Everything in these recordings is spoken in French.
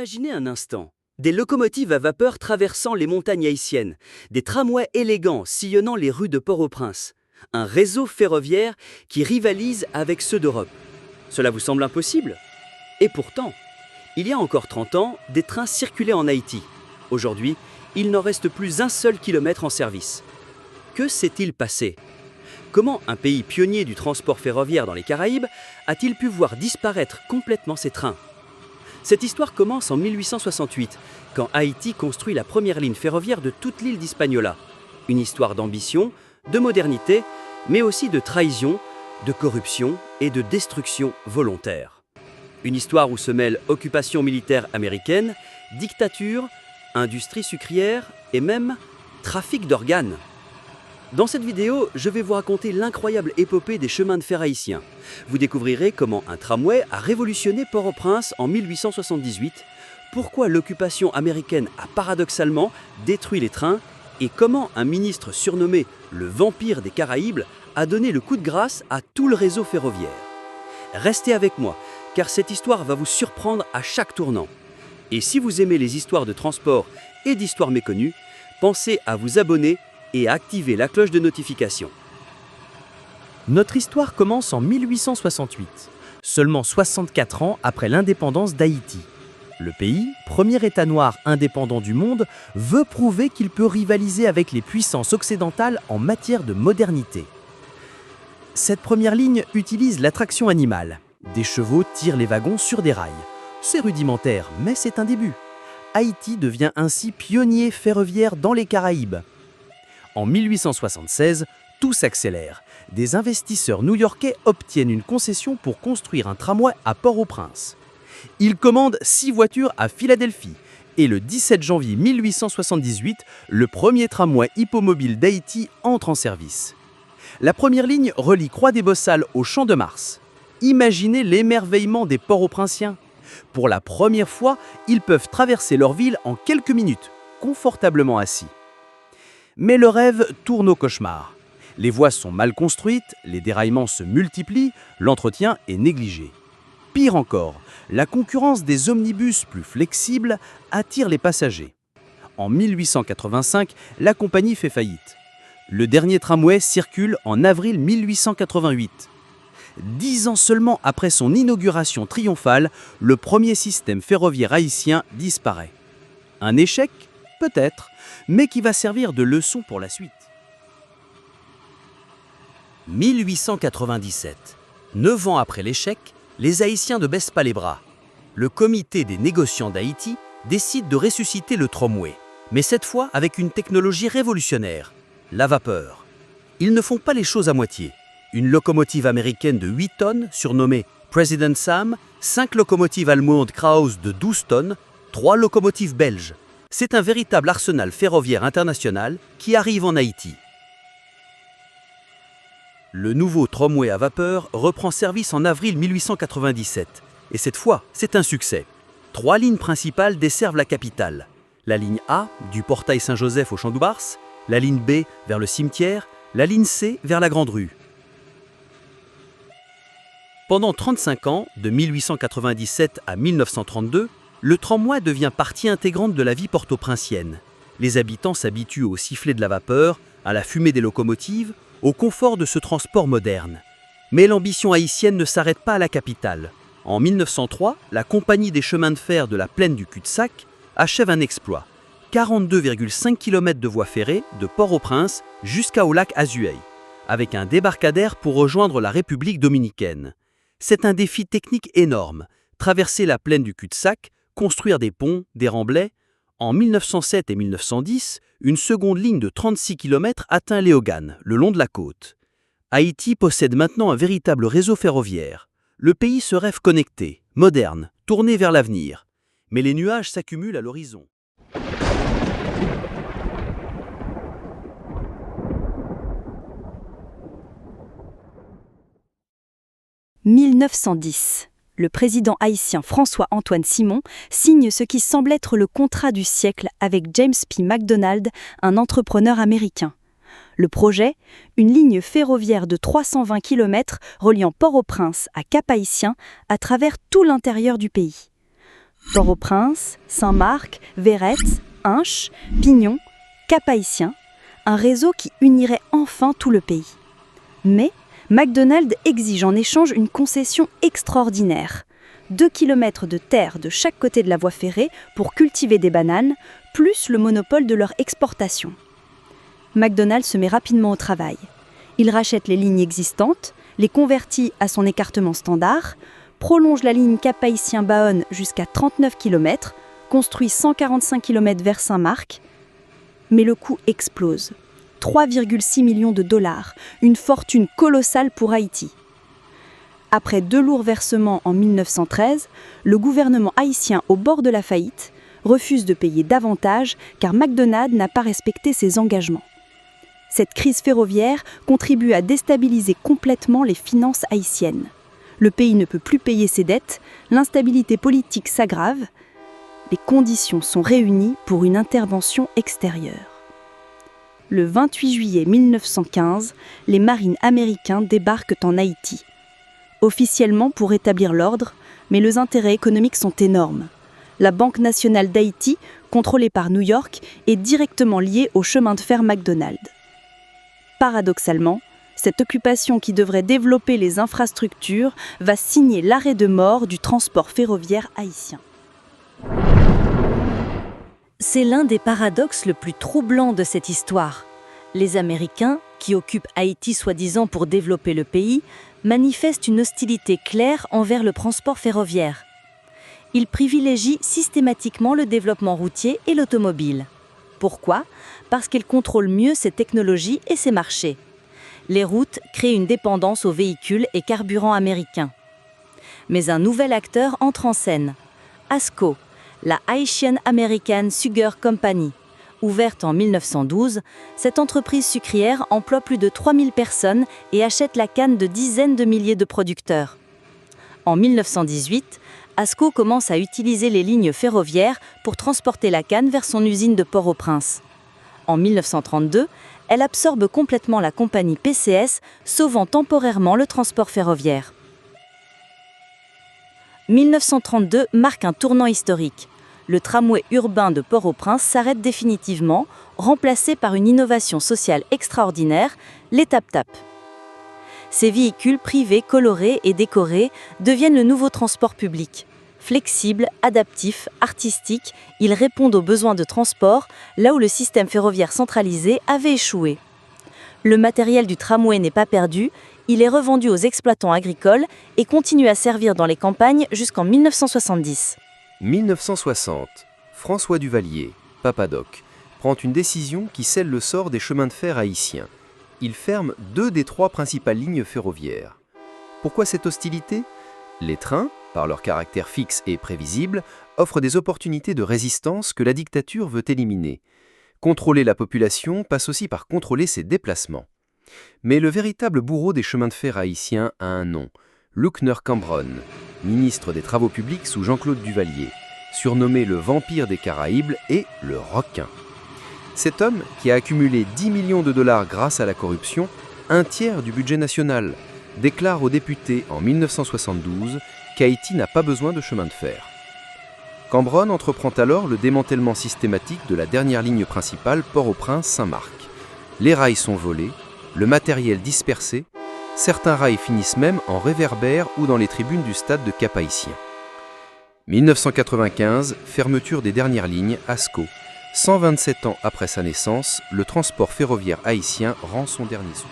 Imaginez un instant. Des locomotives à vapeur traversant les montagnes haïtiennes, des tramways élégants sillonnant les rues de Port-au-Prince, un réseau ferroviaire qui rivalise avec ceux d'Europe. Cela vous semble impossible? Et pourtant, il y a encore 30 ans, des trains circulaient en Haïti. Aujourd'hui, il n'en reste plus un seul kilomètre en service. Que s'est-il passé? Comment un pays pionnier du transport ferroviaire dans les Caraïbes a-t-il pu voir disparaître complètement ces trains? Cette histoire commence en 1868, quand Haïti construit la première ligne ferroviaire de toute l'île d'Hispaniola. Une histoire d'ambition, de modernité, mais aussi de trahison, de corruption et de destruction volontaire. Une histoire où se mêlent occupation militaire américaine, dictature, industrie sucrière et même trafic d'organes. Dans cette vidéo, je vais vous raconter l'incroyable épopée des chemins de fer haïtiens. Vous découvrirez comment un tramway a révolutionné Port-au-Prince en 1878, pourquoi l'occupation américaine a paradoxalement détruit les trains et comment un ministre surnommé le vampire des Caraïbes a donné le coup de grâce à tout le réseau ferroviaire. Restez avec moi, car cette histoire va vous surprendre à chaque tournant. Et si vous aimez les histoires de transport et d'histoires méconnues, pensez à vous abonner et à activer la cloche de notification. Notre histoire commence en 1868, seulement 64 ans après l'indépendance d'Haïti. Le pays, premier État noir indépendant du monde, veut prouver qu'il peut rivaliser avec les puissances occidentales en matière de modernité. Cette première ligne utilise la traction animale. Des chevaux tirent les wagons sur des rails. C'est rudimentaire, mais c'est un début. Haïti devient ainsi pionnier ferroviaire dans les Caraïbes. En 1876, tout s'accélère. Des investisseurs new-yorkais obtiennent une concession pour construire un tramway à Port-au-Prince. Ils commandent 6 voitures à Philadelphie. Et le 17 janvier 1878, le premier tramway hippomobile d'Haïti entre en service. La première ligne relie Croix-des-Bossalles au Champ de Mars. Imaginez l'émerveillement des Port-au-Princiens. Pour la première fois, ils peuvent traverser leur ville en quelques minutes, confortablement assis. Mais le rêve tourne au cauchemar. Les voies sont mal construites, les déraillements se multiplient, l'entretien est négligé. Pire encore, la concurrence des omnibus plus flexibles attire les passagers. En 1885, la compagnie fait faillite. Le dernier tramway circule en avril 1888. 10 ans seulement après son inauguration triomphale, le premier système ferroviaire haïtien disparaît. Un échec? Peut-être, mais qui va servir de leçon pour la suite. 1897. 9 ans après l'échec, les Haïtiens ne baissent pas les bras. Le comité des négociants d'Haïti décide de ressusciter le tramway, mais cette fois avec une technologie révolutionnaire, la vapeur. Ils ne font pas les choses à moitié. Une locomotive américaine de 8 tonnes, surnommée President Sam, 5 locomotives allemandes Krauss de 12 tonnes, 3 locomotives belges. C'est un véritable arsenal ferroviaire international qui arrive en Haïti. Le nouveau tramway à vapeur reprend service en avril 1897. Et cette fois, c'est un succès. 3 lignes principales desservent la capitale. La ligne A, du portail Saint-Joseph au Champ de Mars, la ligne B, vers le cimetière, la ligne C, vers la Grande Rue. Pendant 35 ans, de 1897 à 1932, le tramway devient partie intégrante de la vie porto-princienne. Les habitants s'habituent au sifflet de la vapeur, à la fumée des locomotives, au confort de ce transport moderne. Mais l'ambition haïtienne ne s'arrête pas à la capitale. En 1903, la Compagnie des chemins de fer de la plaine du Cul-de-Sac achève un exploit. 42,5 km de voies ferrées de Port-au-Prince jusqu'au lac Azuay, avec un débarcadère pour rejoindre la République dominicaine. C'est un défi technique énorme. Traverser la plaine du Cul-de-Sac, construire des ponts, des remblais. En 1907 et 1910, une seconde ligne de 36 km atteint Léogane, le long de la côte. Haïti possède maintenant un véritable réseau ferroviaire. Le pays se rêve connecté, moderne, tourné vers l'avenir. Mais les nuages s'accumulent à l'horizon. « 1910. Le président haïtien François-Antoine Simon signe ce qui semble être le contrat du siècle avec James P. McDonald, un entrepreneur américain. Le projet, une ligne ferroviaire de 320 km reliant Port-au-Prince à Cap-Haïtien à travers tout l'intérieur du pays. Port-au-Prince, Saint-Marc, Véretz, Hinches, Pignon, Cap-Haïtien, un réseau qui unirait enfin tout le pays. Mais McDonald's exige en échange une concession extraordinaire. 2 km de terre de chaque côté de la voie ferrée pour cultiver des bananes, plus le monopole de leur exportation. McDonald's se met rapidement au travail. Il rachète les lignes existantes, les convertit à son écartement standard, prolonge la ligne Cap-Haïtien-Bayonne jusqu'à 39 km, construit 145 km vers Saint-Marc. Mais le coût explose. 3,6 millions de dollars, une fortune colossale pour Haïti. Après 2 lourds versements en 1913, le gouvernement haïtien au bord de la faillite refuse de payer davantage car McDonald's n'a pas respecté ses engagements. Cette crise ferroviaire contribue à déstabiliser complètement les finances haïtiennes. Le pays ne peut plus payer ses dettes, l'instabilité politique s'aggrave. Les conditions sont réunies pour une intervention extérieure. Le 28 juillet 1915, les marines américains débarquent en Haïti. Officiellement pour rétablir l'ordre, mais les intérêts économiques sont énormes. La Banque nationale d'Haïti, contrôlée par New York, est directement liée au chemin de fer McDonald's. Paradoxalement, cette occupation qui devrait développer les infrastructures va signer l'arrêt de mort du transport ferroviaire haïtien. C'est l'un des paradoxes le plus troublants de cette histoire. Les Américains, qui occupent Haïti soi-disant pour développer le pays, manifestent une hostilité claire envers le transport ferroviaire. Ils privilégient systématiquement le développement routier et l'automobile. Pourquoi ? Parce qu'ils contrôlent mieux ces technologies et ces marchés. Les routes créent une dépendance aux véhicules et carburants américains. Mais un nouvel acteur entre en scène. ASCO, la Haitian American Sugar Company. Ouverte en 1912, cette entreprise sucrière emploie plus de 3000 personnes et achète la canne de dizaines de milliers de producteurs. En 1918, ASCO commence à utiliser les lignes ferroviaires pour transporter la canne vers son usine de Port-au-Prince. En 1932, elle absorbe complètement la compagnie PCS, sauvant temporairement le transport ferroviaire. 1932 marque un tournant historique. Le tramway urbain de Port-au-Prince s'arrête définitivement, remplacé par une innovation sociale extraordinaire, les tap-tap. Ces véhicules privés colorés et décorés deviennent le nouveau transport public. Flexibles, adaptifs, artistiques, ils répondent aux besoins de transport, là où le système ferroviaire centralisé avait échoué. Le matériel du tramway n'est pas perdu, il est revendu aux exploitants agricoles et continue à servir dans les campagnes jusqu'en 1970. 1960, François Duvalier, Papadoc, prend une décision qui scelle le sort des chemins de fer haïtiens. Il ferme 2 des 3 principales lignes ferroviaires. Pourquoi cette hostilité ? Les trains, par leur caractère fixe et prévisible, offrent des opportunités de résistance que la dictature veut éliminer. Contrôler la population passe aussi par contrôler ses déplacements. Mais le véritable bourreau des chemins de fer haïtiens a un nom, Luckner Cambronne, ministre des Travaux publics sous Jean-Claude Duvalier, surnommé le vampire des Caraïbes et le requin. Cet homme, qui a accumulé 10 millions de dollars grâce à la corruption, un tiers du budget national, déclare aux députés en 1972 qu'Haïti n'a pas besoin de chemin de fer. Cambronne entreprend alors le démantèlement systématique de la dernière ligne principale Port-au-Prince-Saint-Marc. Les rails sont volés, le matériel dispersé, certains rails finissent même en réverbère ou dans les tribunes du stade de Cap-Haïtien. 1995, fermeture des dernières lignes, ASCO. 127 ans après sa naissance, le transport ferroviaire haïtien rend son dernier souffle.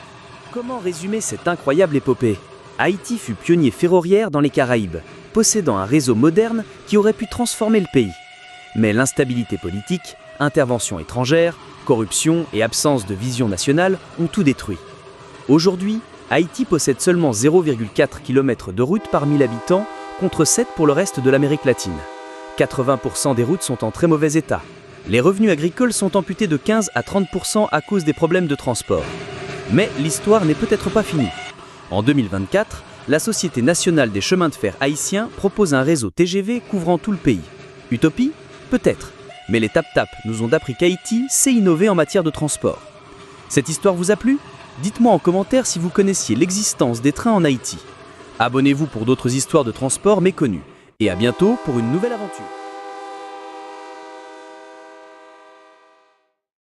Comment résumer cette incroyable épopée ? Haïti fut pionnier ferroviaire dans les Caraïbes, possédant un réseau moderne qui aurait pu transformer le pays. Mais l'instabilité politique, intervention étrangère, corruption et absence de vision nationale ont tout détruit. Aujourd'hui, Haïti possède seulement 0,4 km de route par 1000 habitants, contre 7 pour le reste de l'Amérique latine. 80% des routes sont en très mauvais état. Les revenus agricoles sont amputés de 15 à 30% à cause des problèmes de transport. Mais l'histoire n'est peut-être pas finie. En 2024, la Société nationale des chemins de fer haïtiens propose un réseau TGV couvrant tout le pays. Utopie ? Peut-être. Mais les tap-tap nous ont appris qu'Haïti sait innover en matière de transport. Cette histoire vous a plu ? Dites-moi en commentaire si vous connaissiez l'existence des trains en Haïti. Abonnez-vous pour d'autres histoires de transport méconnues. Et à bientôt pour une nouvelle aventure.